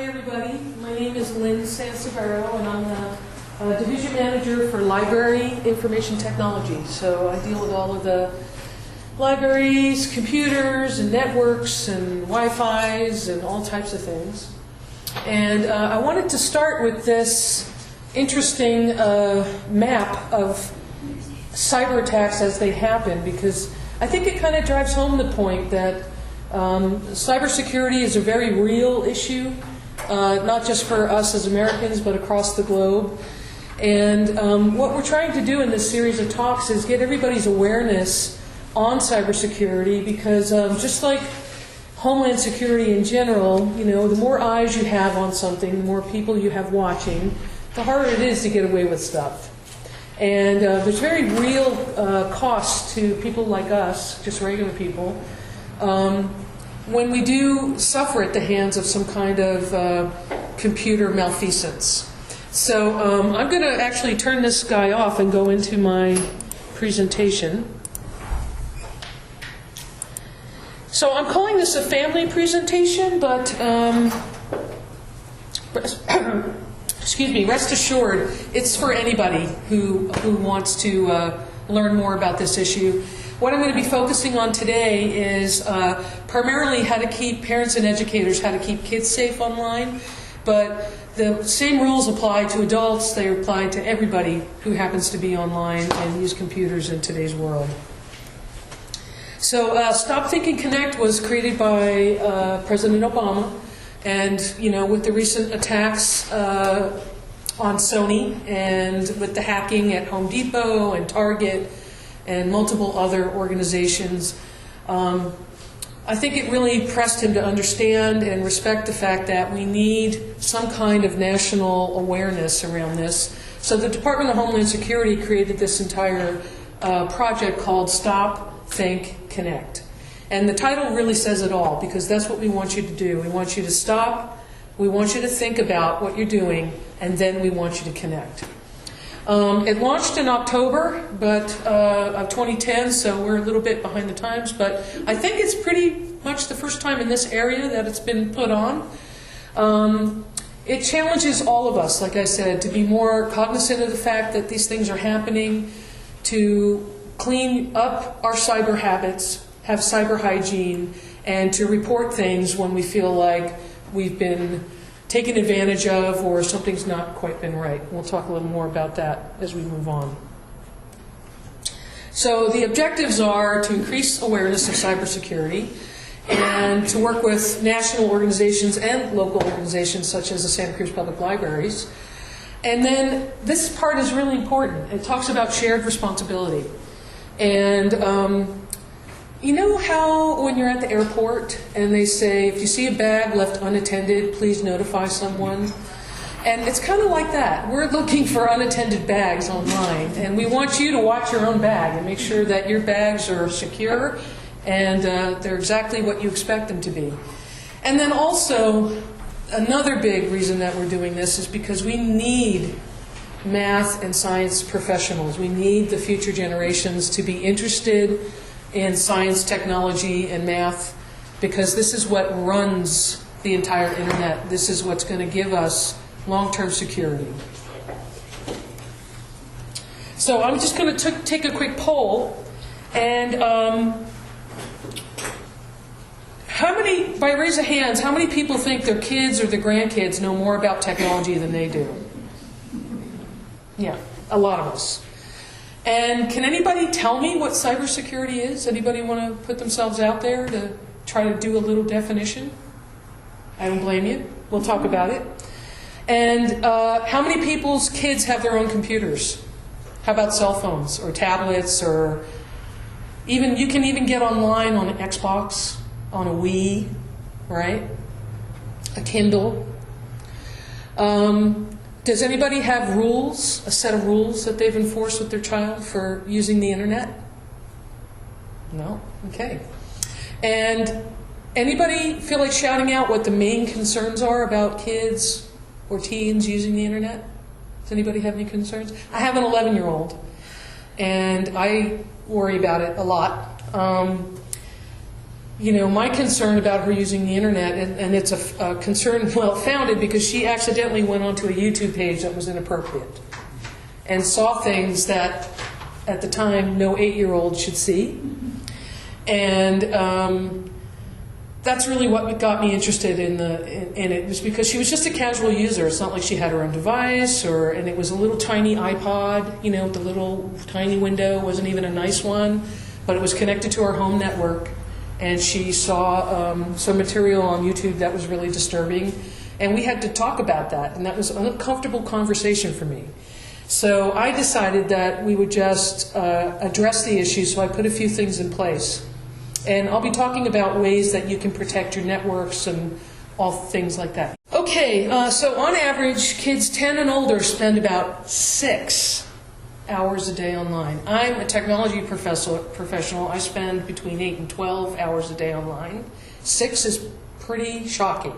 everybody. My name is Lynn Sansevero, and I'm the Division Manager for Library Information Technology. So I deal with all of the libraries, computers, and networks, and Wi-Fi's, and all types of things. And I wanted to start with this interesting map of cyber attacks as they happen, because I think it kind of drives home the point that cybersecurity is a very real issue, not just for us as Americans, but across the globe. And what we're trying to do in this series of talks is get everybody's awareness on cybersecurity, because just like Homeland Security in general, you know, the more eyes you have on something, the more people you have watching, the harder it is to get away with stuff. And there's very real cost to people like us, just regular people, when we do suffer at the hands of some kind of computer malfeasance. So I'm going to actually turn this guy off and go into my presentation. So I'm calling this a family presentation, but excuse me, rest assured, it's for anybody who wants to learn more about this issue. What I'm going to be focusing on today is primarily how to keep parents and educators, how to keep kids safe online. But the same rules apply to adults. They apply to everybody who happens to be online and use computers in today's world. So Stop.Think.Connect was created by President Obama. And, you know, with the recent attacks on Sony and with the hacking at Home Depot and Target and multiple other organizations, I think it really pressed him to understand and respect the fact that we need some kind of national awareness around this. So the Department of Homeland Security created this entire project called Stop.Think.Connect. And the title really says it all, because that's what we want you to do. We want you to stop, we want you to think about what you're doing, and then we want you to connect. It launched in October of 2010, so we're a little bit behind the times, but I think it's pretty much the first time in this area that it's been put on. It challenges all of us, like I said, to be more cognizant of the fact that these things are happening, to clean up our cyber habits, have cyber hygiene, and to report things when we feel like we've been taken advantage of or something's not quite been right. We'll talk a little more about that as we move on. So the objectives are to increase awareness of cybersecurity and to work with national organizations and local organizations such as the Santa Cruz Public Libraries. And then this part is really important. It talks about shared responsibility. And you know how when you're at the airport and they say, if you see a bag left unattended, please notify someone? And it's kind of like that. We're looking for unattended bags online, and we want you to watch your own bag and make sure that your bags are secure and they're exactly what you expect them to be. And then also, another big reason that we're doing this is because we need math and science professionals. We need the future generations to be interested in science, technology, and math, because this is what runs the entire internet. This is what's going to give us long-term security. So I'm just going to take a quick poll, and by raise of hands, how many people think their kids or their grandkids know more about technology than they do? Yeah, a lot of us. And can anybody tell me what cybersecurity is? Anybody want to put themselves out there to try to do a little definition? I don't blame you. We'll talk about it. And how many people's kids have their own computers? How about cell phones or tablets, or even you can even get online on an Xbox, on a Wii, right? A Kindle. Does anybody have rules, a set of rules that they've enforced with their child for using the internet? No? Okay. And anybody feel like shouting out what the main concerns are about kids or teens using the internet? Does anybody have any concerns? I have an 11-year-old, and I worry about it a lot. my concern about her using the internet, and it's a concern well-founded because she accidentally went onto a YouTube page that was inappropriate and saw things that, at the time, no 8-year-old should see. And that's really what got me interested in it, was because she was just a casual user. It's not like she had her own device, and it was a little tiny iPod, with the little tiny window. It wasn't even a nice one, but it was connected to our home network. And she saw some material on YouTube that was really disturbing, and we had to talk about that, and that was an uncomfortable conversation for me. So I decided that we would just address the issue, so I put a few things in place. And I'll be talking about ways that you can protect your networks and all things like that. Okay, so on average, kids 10 and older spend about 6 hours a day online. I'm a technology professional. I spend between 8 and 12 hours a day online. 6 is pretty shocking.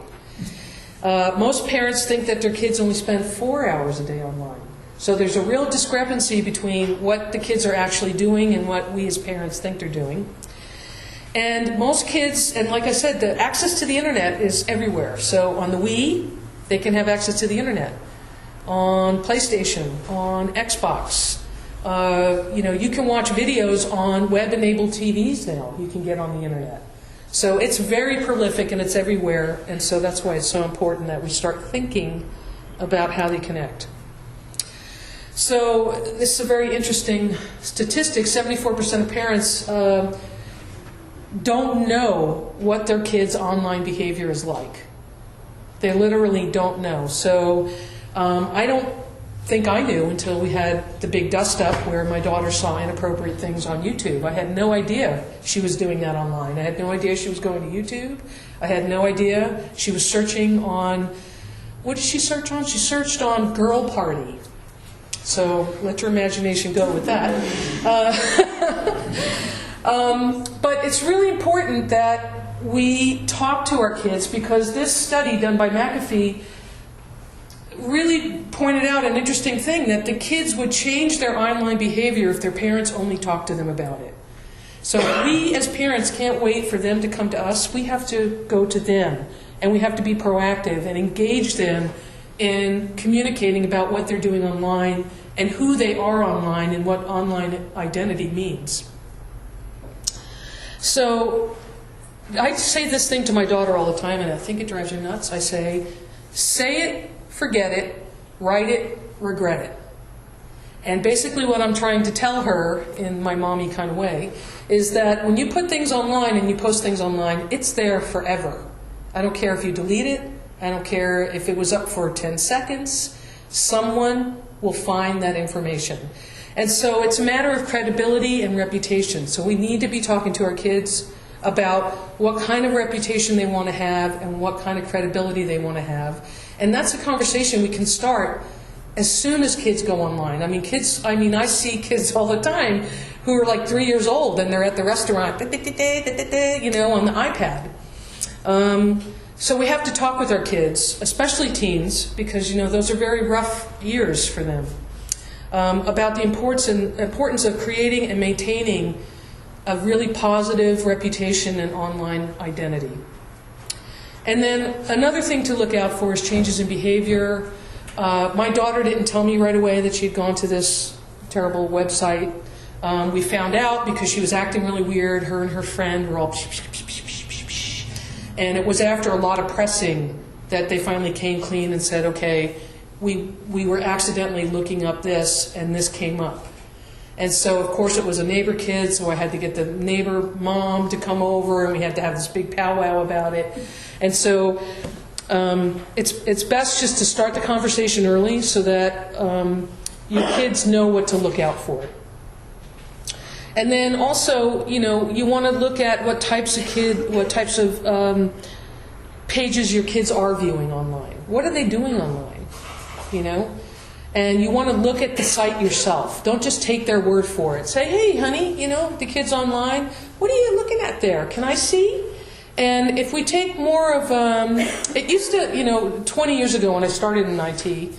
Most parents think that their kids only spend 4 hours a day online. So there's a real discrepancy between what the kids are actually doing and what we as parents think they're doing. And most kids, and like I said, the access to the internet is everywhere. So on the Wii, they can have access to the internet. On PlayStation, on Xbox. You can watch videos on web-enabled TVs now. You can get on the internet. So it's very prolific and it's everywhere. And so that's why it's so important that we start thinking about how they connect. So this is a very interesting statistic. 74% of parents don't know what their kids' online behavior is like. They literally don't know. So I don't think I knew until we had the big dust-up where my daughter saw inappropriate things on YouTube. I had no idea she was doing that online. I had no idea she was going to YouTube. I had no idea she was searching on, what did she search on? She searched on Girl Party. So let your imagination go with that. But it's really important that we talk to our kids, because this study done by McAfee really pointed out an interesting thing, that the kids would change their online behavior if their parents only talked to them about it. So we as parents can't wait for them to come to us. We have to go to them, and we have to be proactive and engage them in communicating about what they're doing online and who they are online and what online identity means. So I say this thing to my daughter all the time, and I think it drives her nuts. I say it, forget it, write it, regret it. And basically what I'm trying to tell her, in my mommy kind of way, is that when you put things online and you post things online, it's there forever. I don't care if you delete it. I don't care if it was up for 10 seconds. Someone will find that information. And so it's a matter of credibility and reputation. So we need to be talking to our kids about what kind of reputation they want to have and what kind of credibility they want to have. And that's a conversation we can start as soon as kids go online. I see kids all the time who are like 3 years old and they're at the restaurant, on the iPad. So we have to talk with our kids, especially teens, because those are very rough years for them, about the importance of creating and maintaining a really positive reputation and online identity. And then another thing to look out for is changes in behavior. My daughter didn't tell me right away that she had gone to this terrible website. We found out because she was acting really weird. Her and her friend were all and it was after a lot of pressing that they finally came clean and said, okay, we were accidentally looking up this and this came up. And so, of course, it was a neighbor kid, so I had to get the neighbor mom to come over, and we had to have this big powwow about it. And so it's best just to start the conversation early so that your kids know what to look out for. And then also, you want to look at what types of pages your kids are viewing online. What are they doing online? And you want to look at the site yourself. Don't just take their word for it. Say, hey, honey, the kid's online. What are you looking at there? Can I see? And if we take more of, it used to, 20 years ago when I started in IT,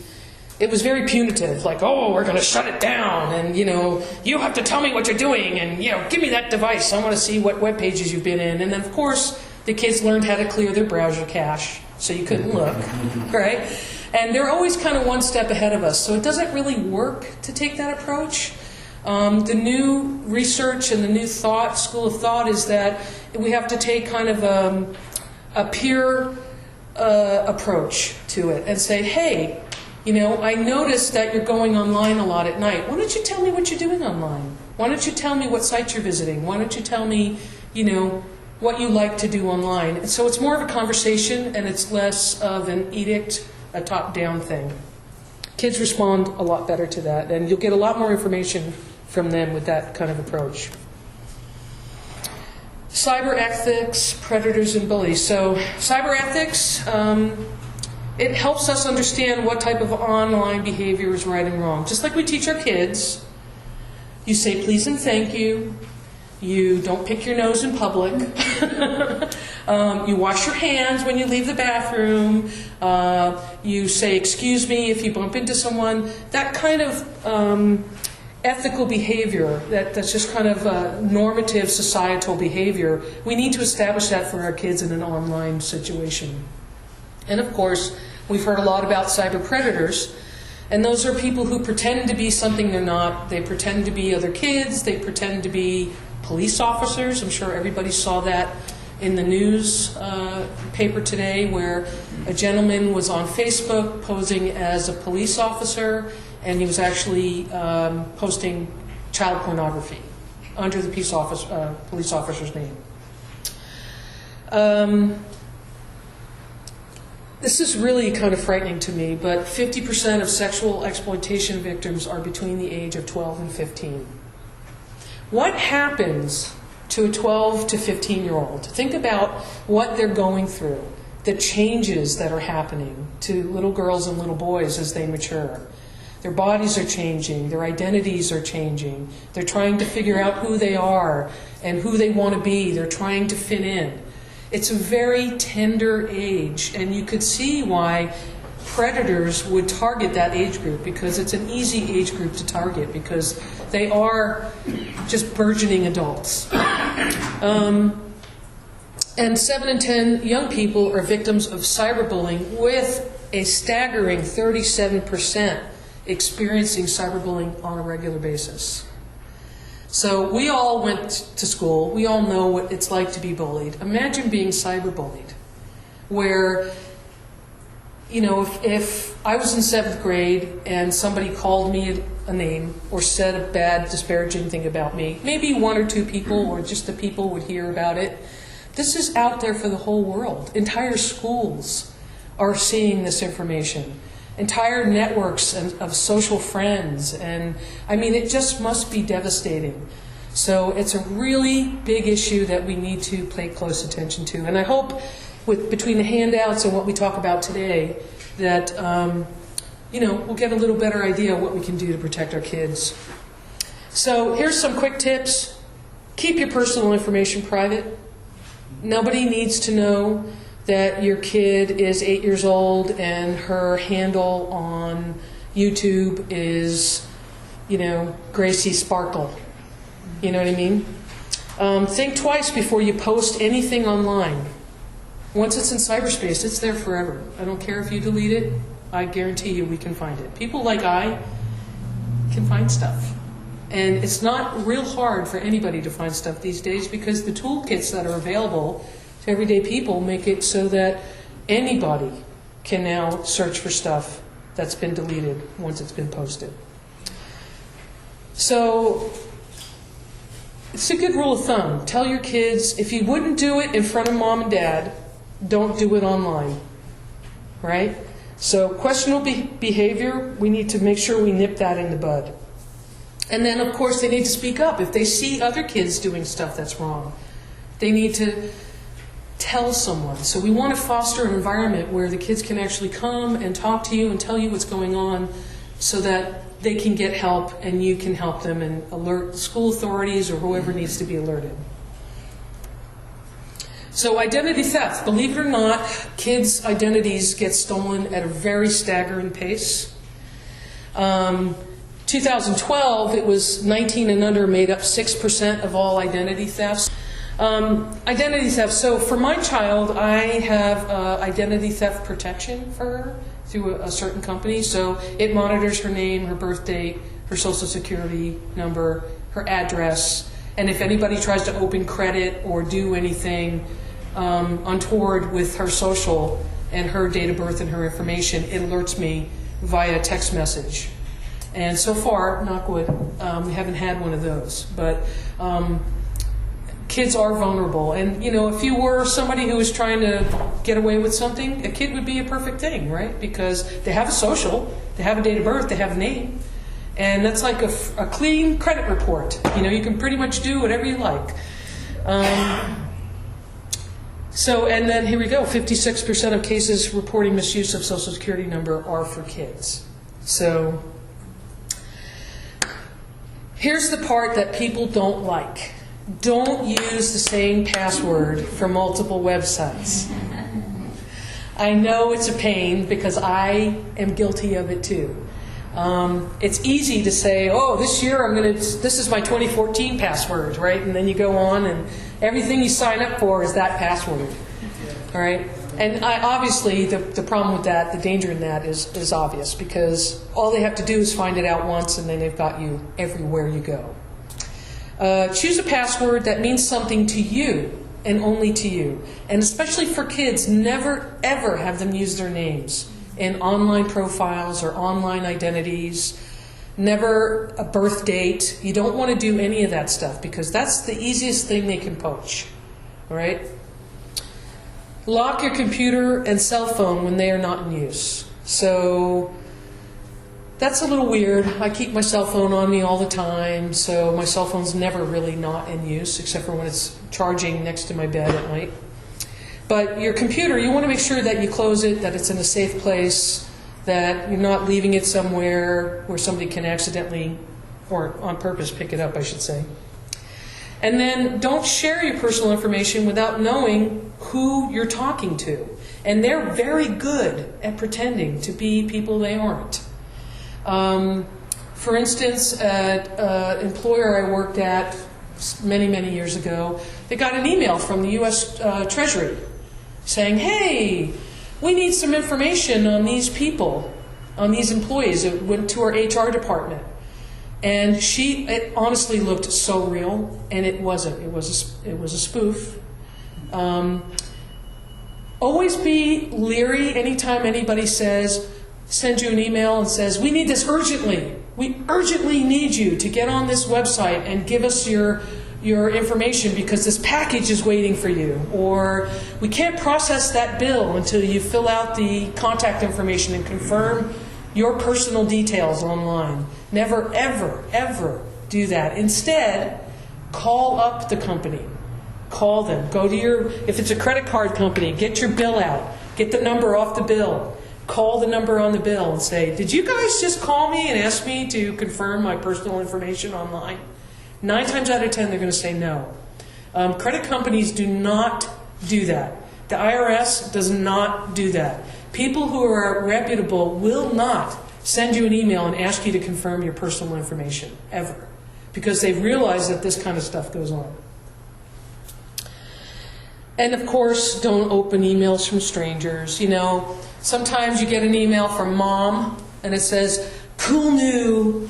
it was very punitive, like, oh, we're going to shut it down, and, you have to tell me what you're doing, and, give me that device. I want to see what web pages you've been in. And then, of course, the kids learned how to clear their browser cache, so you couldn't look, right? And they're always kind of one step ahead of us, so it doesn't really work to take that approach. The new research and the new school of thought is that we have to take kind of a peer approach to it and say, hey, I noticed that you're going online a lot at night. Why don't you tell me what you're doing online? Why don't you tell me what sites you're visiting? Why don't you tell me, what you like to do online? And so it's more of a conversation, and it's less of an edict, a top-down thing. Kids respond a lot better to that, and you'll get a lot more information from them with that kind of approach. Cyber ethics, predators, and bullies. So cyber ethics, it helps us understand what type of online behavior is right and wrong. Just like we teach our kids, you say please and thank you. You don't pick your nose in public. You wash your hands when you leave the bathroom. You say excuse me if you bump into someone. That kind of ethical behavior, that's just kind of normative societal behavior, we need to establish that for our kids in an online situation. And of course, we've heard a lot about cyber predators, and those are people who pretend to be something they're not. They pretend to be other kids, they pretend to be police officers. I'm sure everybody saw that in the news paper today, where a gentleman was on Facebook posing as a police officer, and he was actually posting child pornography under the police officer's name. This is really kind of frightening to me, but 50% of sexual exploitation victims are between the age of 12 and 15. What happens to a 12 to 15-year-old? Think about what they're going through, the changes that are happening to little girls and little boys as they mature. Their bodies are changing, their identities are changing. They're trying to figure out who they are and who they want to be. They're trying to fit in. It's a very tender age, and you could see why predators would target that age group, because it's an easy age group to target because they are just burgeoning adults. And 7 in 10 young people are victims of cyberbullying, with a staggering 37% experiencing cyberbullying on a regular basis. So we all went to school. We all know what it's like to be bullied. Imagine being cyberbullied, where, if I was in 7th grade and somebody called me a name or said a bad, disparaging thing about me, maybe 1 or 2 people or just the people would hear about it. This is out there for the whole world. Entire schools are seeing this information. Entire networks of social friends, and it just must be devastating. So it's a really big issue that we need to pay close attention to. And I hope between the handouts and what we talk about today that we'll get a little better idea of what we can do to protect our kids. So here's some quick tips. Keep your personal information private. Nobody needs to know that your kid is 8 years old and her handle on YouTube is, Gracie Sparkle. You know what I mean? Think twice before you post anything online. Once it's in cyberspace, it's there forever. I don't care if you delete it. I guarantee you we can find it. People like I can find stuff. And it's not real hard for anybody to find stuff these days, because the toolkits that are available to everyday people make it so that anybody can now search for stuff that's been deleted once it's been posted. So it's a good rule of thumb. Tell your kids, if you wouldn't do it in front of mom and dad, don't do it online, right? So questionable behavior, we need to make sure we nip that in the bud. And then, of course, they need to speak up. If they see other kids doing stuff that's wrong, they need to tell someone. So we want to foster an environment where the kids can actually come and talk to you and tell you what's going on, so that they can get help and you can help them and alert school authorities or whoever needs to be alerted. So identity theft. Believe it or not, kids' identities get stolen at a very staggering pace. 2012, it was 19 and under made up 6% of all identity thefts. Identity theft. So for my child, I have identity theft protection for her through a certain company. So it monitors her name, her birth date, her social security number, her address, and if anybody tries to open credit or do anything untoward with her social and her date of birth and her information, it alerts me via text message. And so far, knock wood, we haven't had one of those. But kids are vulnerable. And, you know, if you were somebody who was trying to get away with something, a kid would be a perfect thing, right? Because they have a social, they have a date of birth, they have a name. And that's like a clean credit report. You know, you can pretty much do whatever you like. So, and then here we go, 56% of cases reporting misuse of social security number are for kids. So, here's the part that people don't like. Don't use the same password for multiple websites. I know it's a pain because I am guilty of it too. It's easy to say, oh, this year this is my 2014 password, right? And then you go on and everything you sign up for is that password, all right? And obviously the problem with that, the danger in that is obvious because all they have to do is find it out once and then they've got you everywhere you go. Choose a password that means something to you and only to you. And especially for kids, never ever have them use their names in online profiles or online identities. Never a birth date. You don't want to do any of that stuff because that's the easiest thing they can poach. All right? Lock your computer and cell phone when they are not in use. So that's a little weird. I keep my cell phone on me all the time, so my cell phone's never really not in use except for when it's charging next to my bed at night. But your computer, you want to make sure that you close it, that it's in a safe place, that you're not leaving it somewhere where somebody can accidentally, or on purpose, pick it up, I should say. And then don't share your personal information without knowing who you're talking to. And they're very good at pretending to be people they aren't. For instance, an employer I worked at many, many years ago, they got an email from the U.S. Treasury saying, hey, we need some information on these people, on these employees. It went to our HR department. And it honestly looked so real, and it wasn't. It was a spoof. Always be leery anytime anybody sends you an email and says, we need this urgently. We urgently need you to get on this website and give us your information because this package is waiting for you. Or we can't process that bill until you fill out the contact information and confirm your personal details online. Never, ever, ever do that. Instead, call up the company. Call them. Go to if it's a credit card company, get your bill out. Get the number off the bill. Call the number on the bill and say, did you guys just call me and ask me to confirm my personal information online? 9 times out of 10, they're going to say no. Credit companies do not do that. The IRS does not do that. People who are reputable will not send you an email and ask you to confirm your personal information, ever. Because they've realized that this kind of stuff goes on. And of course, don't open emails from strangers. You know, sometimes you get an email from mom and it says, cool new,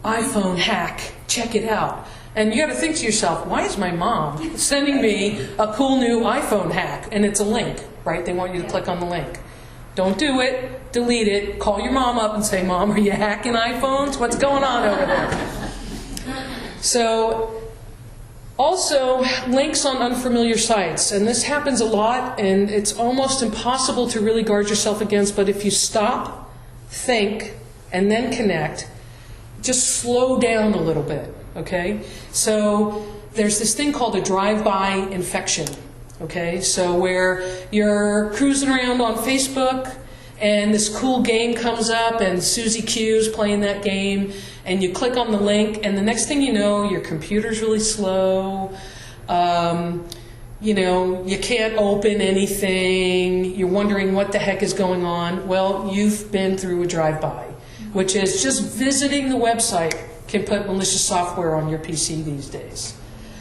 iPhone hack, check it out. And you got to think to yourself, why is my mom sending me a cool new iPhone hack? And it's a link, right? They want you to click on the link. Don't do it. Delete it. Call your mom up and say, Mom, are you hacking iPhones? What's going on over there? So, also, links on unfamiliar sites. And this happens a lot, and it's almost impossible to really guard yourself against. But if you stop, think, and then connect, just slow down a little bit. Okay? So there's this thing called a drive-by infection. Okay? So where you're cruising around on Facebook and this cool game comes up and Susie Q's playing that game and you click on the link and the next thing you know, your computer's really slow. You can't open anything. You're wondering what the heck is going on. Well, you've been through a drive-by. which is just visiting the website can put malicious software on your PC these days.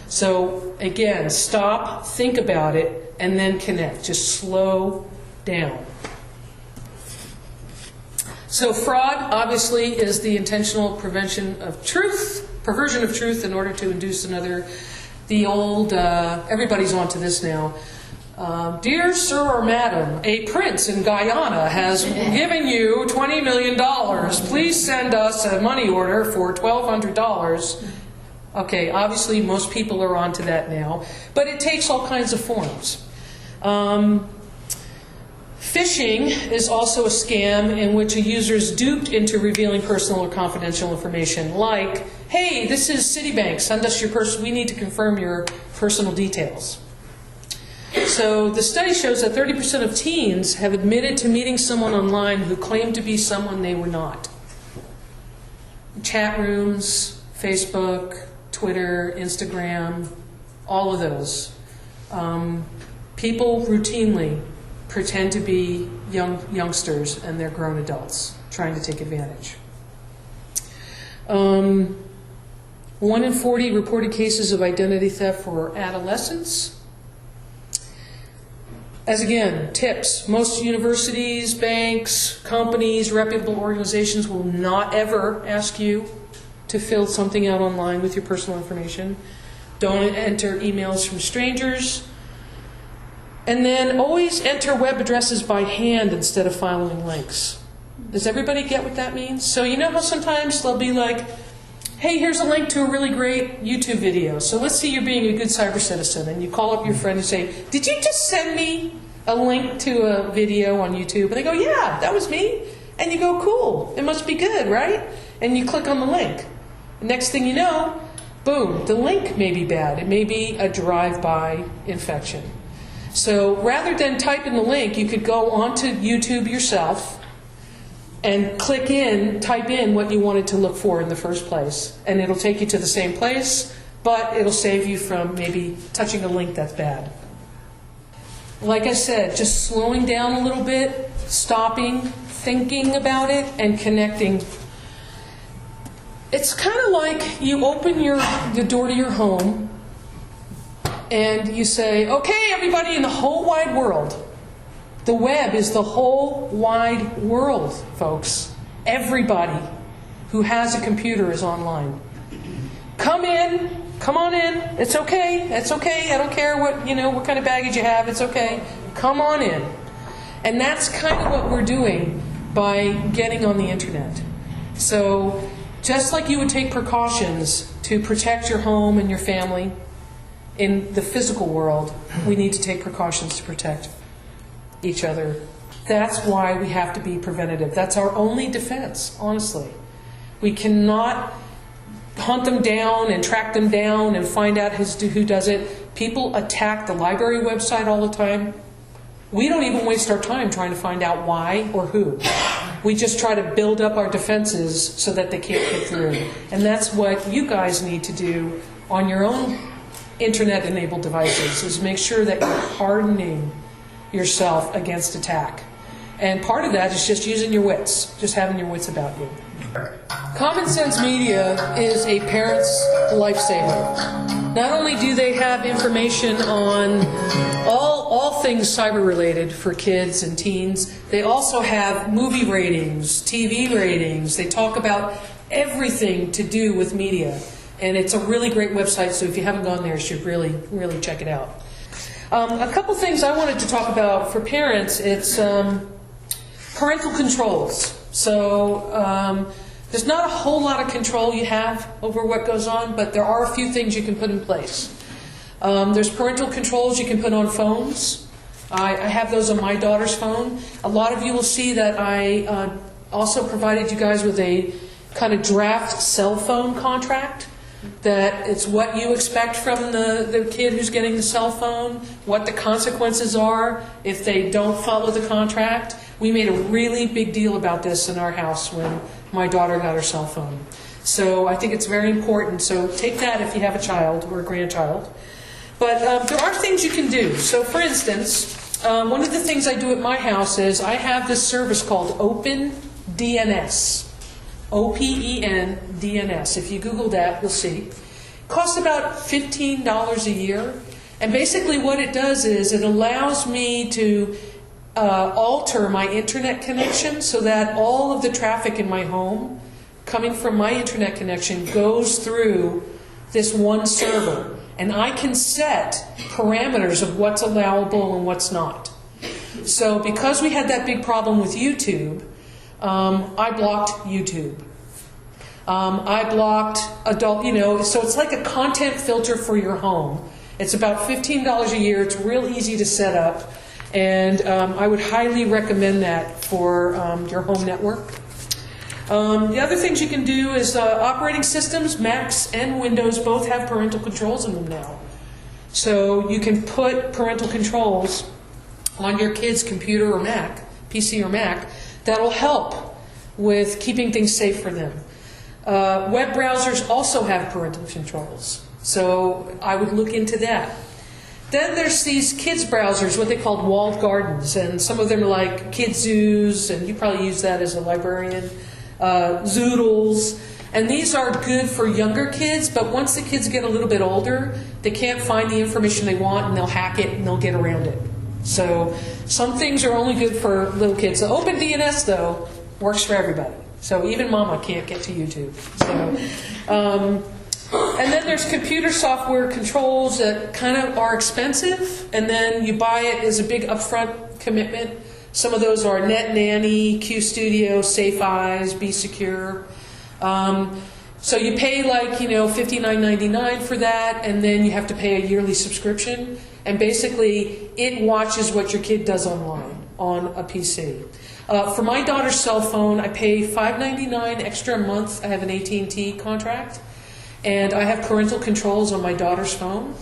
So again, stop, think about it, and then connect. Just slow down. So fraud, obviously, is the intentional perversion of truth in order to induce another, the old, everybody's onto this now. Dear sir or madam, a prince in Guyana has given you $20 million. Please send us a money order for $1,200. Okay, obviously most people are onto that now, but it takes all kinds of forms. Phishing is also a scam in which a user is duped into revealing personal or confidential information, like, hey, this is Citibank, send us your we need to confirm your personal details. So the study shows that 30% of teens have admitted to meeting someone online who claimed to be someone they were not. Chat rooms, Facebook, Twitter, Instagram, all of those. People routinely pretend to be youngsters and they're grown adults trying to take advantage. 1 in 40 reported cases of identity theft for adolescents. As again, tips, most universities, banks, companies, reputable organizations will not ever ask you to fill something out online with your personal information. Don't enter emails from strangers. And then always enter web addresses by hand instead of following links. Does everybody get what that means? So you know how sometimes they'll be like, hey, here's a link to a really great YouTube video. So let's say you're being a good cyber citizen and you call up your friend and say, did you just send me a link to a video on YouTube? And they go, yeah, that was me. And you go, cool, it must be good, right? And you click on the link. Next thing you know, boom, the link may be bad. It may be a drive-by infection. So rather than type in the link, you could go onto YouTube yourself and type in what you wanted to look for in the first place. And it'll take you to the same place, but it'll save you from maybe touching a link that's bad. Like I said, just slowing down a little bit, stopping, thinking about it, and connecting. It's kind of like you open the door to your home and you say, okay, everybody in the whole wide world. The web is the whole wide world, folks. Everybody who has a computer is online. Come on in. It's okay. It's okay. I don't care what kind of baggage you have. It's okay. Come on in. And that's kind of what we're doing by getting on the internet. So just like you would take precautions to protect your home and your family in the physical world, we need to take precautions to protect each other. That's why we have to be preventative. That's our only defense, honestly. We cannot hunt them down and track them down and find out who does it. People attack the library website all the time. We don't even waste our time trying to find out why or who. We just try to build up our defenses so that they can't get through. And that's what you guys need to do on your own internet-enabled devices, is make sure that you're hardening yourself against attack. And part of that is just using your wits, just having your wits about you. Common Sense Media is a parent's lifesaver. Not only do they have information on all things cyber-related for kids and teens, they also have movie ratings, TV ratings. They talk about everything to do with media. And it's a really great website, so if you haven't gone there, you should really, really check it out. A couple things I wanted to talk about for parents, it's parental controls. So there's not a whole lot of control you have over what goes on, but there are a few things you can put in place. There's parental controls you can put on phones. I have those on my daughter's phone. A lot of you will see that I also provided you guys with a kind of draft cell phone contract. That it's what you expect from the kid who's getting the cell phone, what the consequences are if they don't follow the contract. We made a really big deal about this in our house when my daughter got her cell phone. So I think it's very important. So take that if you have a child or a grandchild. But there are things you can do. So for instance, one of the things I do at my house is I have this service called OpenDNS. OpenDNS. If you Google that, you'll see. It costs about $15 a year. And basically what it does is it allows me to alter my internet connection so that all of the traffic in my home coming from my internet connection goes through this one server. And I can set parameters of what's allowable and what's not. So because we had that big problem with YouTube, I blocked YouTube. I blocked adult, so it's like a content filter for your home. It's about $15 a year. It's real easy to set up. And I would highly recommend that for your home network. The other things you can do is operating systems, Macs and Windows both have parental controls in them now. So you can put parental controls on your kid's computer or Mac, PC or Mac, that'll help with keeping things safe for them. Web browsers also have parental controls, so I would look into that. Then there's these kids browsers, what they call walled gardens, and some of them are like KidZoos, and you probably use that as a librarian, Zoodles, and these are good for younger kids, but once the kids get a little bit older, they can't find the information they want, and they'll hack it, and they'll get around it. So some things are only good for little kids. The OpenDNS, though, works for everybody. So even Mama can't get to YouTube. So, and then there's computer software controls that kind of are expensive, and then you buy it as a big upfront commitment. Some of those are Net Nanny, QStudio, Safe Eyes, Be Secure. So you pay like, $59.99 for that, and then you have to pay a yearly subscription. And basically, it watches what your kid does online on a PC. For my daughter's cell phone, I pay $5.99 extra a month. I have an AT&T contract, and I have parental controls on my daughter's phone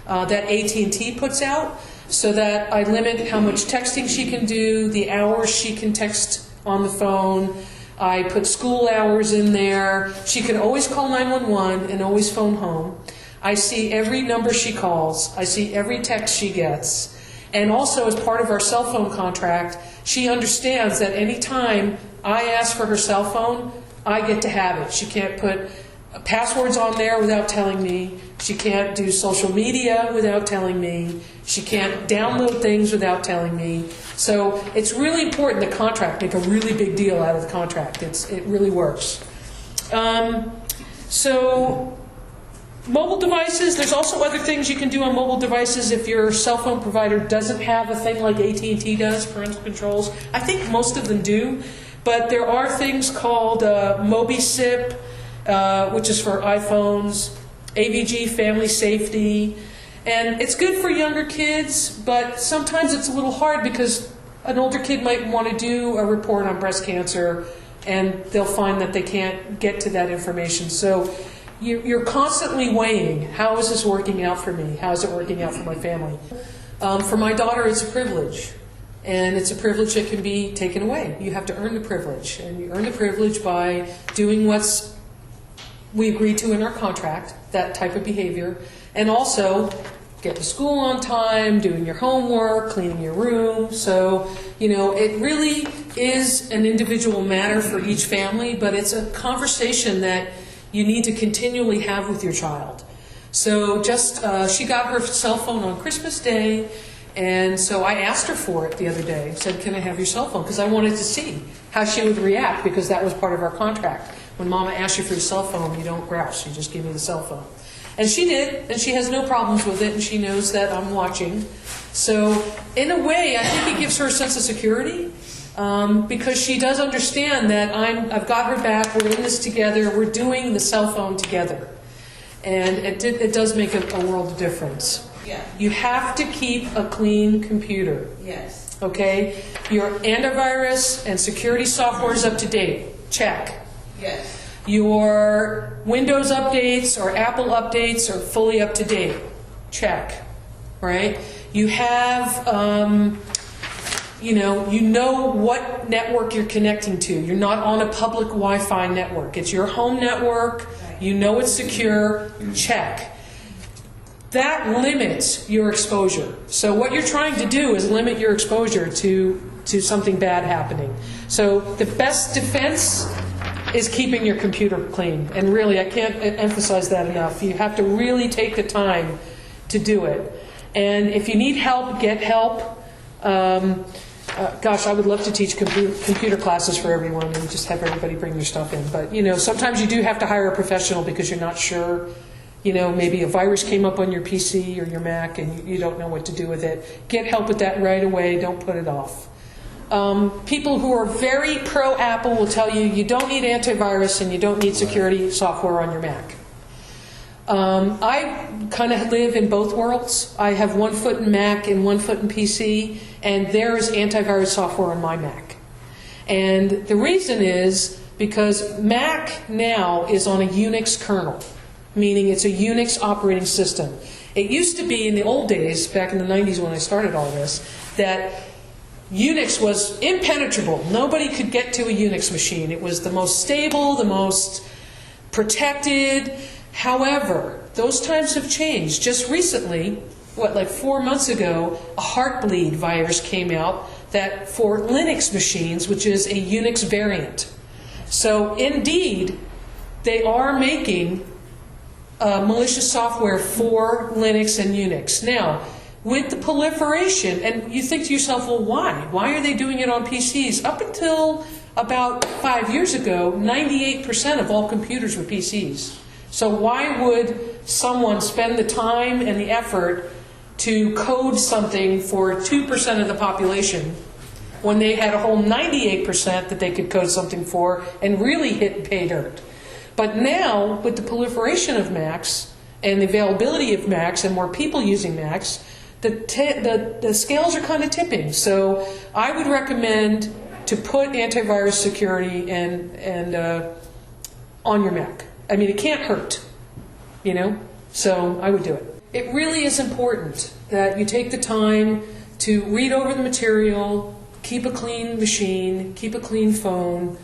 that AT&T puts out, so that I limit how much texting she can do, the hours she can text on the phone. I put school hours in there. She can always call 911 and always phone home. I see every number she calls. I see every text she gets. And also, as part of our cell phone contract, she understands that any time I ask for her cell phone, I get to have it. She can't put passwords on there without telling me. She can't do social media without telling me. She can't download things without telling me. So it's really important the contract, make a really big deal out of the contract. It really works. So mobile devices, there's also other things you can do on mobile devices if your cell phone provider doesn't have a thing like AT&T does, parental controls. I think most of them do, but there are things called MobiSip, which is for iPhones, AVG, Family Safety, and it's good for younger kids, but sometimes it's a little hard because an older kid might want to do a report on breast cancer, and they'll find that they can't get to that information. So you're constantly weighing, how is this working out for me? How is it working out for my family? For my daughter, it's a privilege. And it's a privilege that can be taken away. You have to earn the privilege. And you earn the privilege by doing what's we agreed to in our contract, that type of behavior. And also, get to school on time, doing your homework, cleaning your room. So, it really is an individual matter for each family, but it's a conversation that you need to continually have with your child. So she got her cell phone on Christmas Day, and so I asked her for it the other day. I said, can I have your cell phone? Because I wanted to see how she would react, because that was part of our contract. When Mama asks you for your cell phone, you don't grouse, you just give me the cell phone. And she did, and she has no problems with it, and she knows that I'm watching. So in a way, I think it gives her a sense of security. Because she does understand that I've got her back, we're in this together, we're doing the cell phone together. And it does make a world of difference. Yeah. You have to keep a clean computer. Yes. Okay? Your antivirus and security software is up to date. Check. Yes. Your Windows updates or Apple updates are fully up to date. Check. Right? You have... you know what network you're connecting to. You're not on a public Wi-Fi network. It's your home network. You know it's secure. Check. That limits your exposure. So what you're trying to do is limit your exposure to something bad happening. So the best defense is keeping your computer clean. And really, I can't emphasize that enough. You have to really take the time to do it. And if you need help, get help. Gosh, I would love to teach computer classes for everyone and just have everybody bring their stuff in. But, you know, sometimes you do have to hire a professional because you're not sure. You know, maybe a virus came up on your PC or your Mac and you don't know what to do with it. Get help with that right away. Don't put it off. People who are very pro-Apple will tell you you don't need antivirus and you don't need security software on your Mac. I kind of live in both worlds. I have one foot in Mac and one foot in PC, and there is antivirus software on my Mac. And the reason is because Mac now is on a Unix kernel, meaning it's a Unix operating system. It used to be in the old days, back in the 90s when I started all this, that Unix was impenetrable. Nobody could get to a Unix machine. It was the most stable, the most protected. However, those times have changed. Just recently, like 4 months ago, a Heartbleed virus came out that for Linux machines, which is a Unix variant. So indeed, they are making malicious software for Linux and Unix. Now, with the proliferation, and you think to yourself, well, why? Why are they doing it on PCs? Up until about 5 years ago, 98% of all computers were PCs. So why would someone spend the time and the effort to code something for 2% of the population when they had a whole 98% that they could code something for and really hit pay dirt? But now, with the proliferation of Macs and the availability of Macs and more people using Macs, the scales are kind of tipping. So I would recommend to put antivirus security and on your Mac. I mean, it can't hurt, you know? So I would do it. It really is important that you take the time to read over the material, keep a clean machine, keep a clean phone,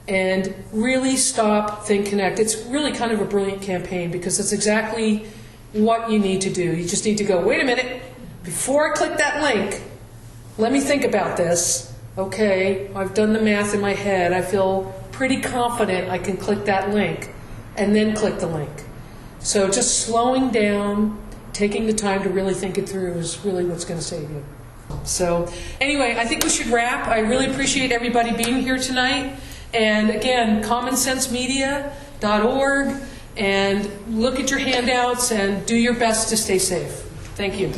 and really stop, think, connect. It's really kind of a brilliant campaign because it's exactly what you need to do. You just need to go, wait a minute, before I click that link, let me think about this. Okay, I've done the math in my head. I feel pretty confident I can click that link, and then click the link. So just slowing down, taking the time to really think it through is really what's going to save you. So anyway, I think we should wrap. I really appreciate everybody being here tonight. And again, commonsensemedia.org, and look at your handouts and do your best to stay safe. Thank you.